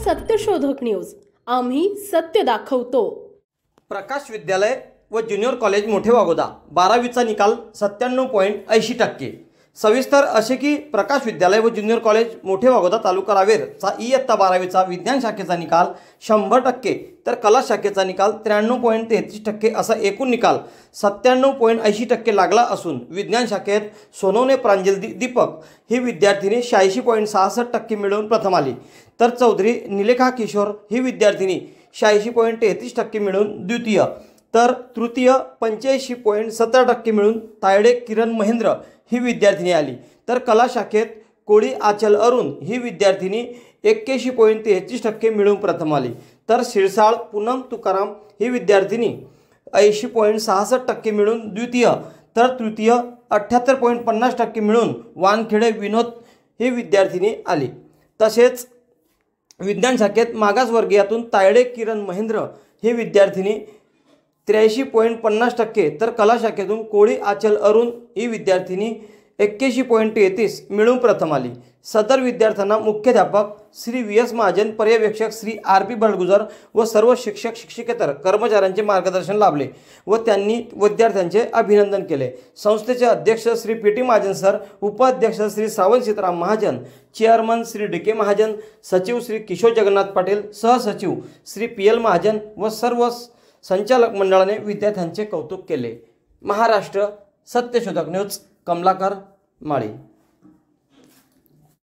सत्यशोधक न्यूज, आम्ही सत्य दाखवतो। प्रकाश विद्यालय व ज्युनियर कॉलेज मोठे वाघोदा 12वीचा निकाल 97.80%। सविस्तर असे की प्रकाश विद्यालय व ज्युनियर कॉलेज मोठे वाघोदा तालुका रावेरचा इयत्ता 12वीचा विज्ञान शाखेचा निकाल 100%, तर कला शाखेचा निकाल 93.33% असा एकूण निकाल 97.80% लागला असून विज्ञान शाखेत सोनवणे प्रांजल दीपक ही विद्यार्थिनी 86.66% मिळवून प्रथम आली, तर चौधरी निलेखा किशोर ही विद्यार्थिनी 86.33% मिळवून द्वितीय, तर तृतीय 85.17% मिळून तायडे किरण महेंद्र ही विद्यार्थिनी आली, तर कला शाखेत कोळी आचल अरुण ही विद्यार्थिनी 81.33% मिळवून प्रथम आली, तर शिरसाळ पूनम तुकाराम ही विद्यार्थिनी 80.66% मिळून द्वितीय, तर तृतीय 78.50% मिळून वानखेडे विनोद ही विद्यार्थिनी आली। तसेच विज्ञान शाखेत मागासवर्गीयातून तायडे किरण महेंद्र ही विद्यार्थिनी 83.50%, तर कला शाखेतून कोळी आचल अरुण ही विद्यार्थिनी 81.33 मिळवून प्रथम आली। सदर विद्यार्थ्यांना मुख्याध्यापक श्री VS महाजन, पर्यवेक्षक श्री RP बळगुजर व सर्व शिक्षक शिक्षकेतर कर्मचाऱ्यांचे मार्गदर्शन लाभले व त्यांनी विद्यार्थ्यांचे अभिनंदन केले। संस्थेचे अध्यक्ष श्री PT महाजन सर, उपाध्यक्ष श्री श्रावण सीताराम महाजन, चेअरमन श्री DK महाजन, सचिव श्री किशोर जगन्नाथ पाटील, सहसचिव श्री PL महाजन व सर्व संचालक मंडळाने विद्यार्थ्यांचे कौतुक केले। महाराष्ट्र सत्यशोधक न्यूज, कमलाकर माळी।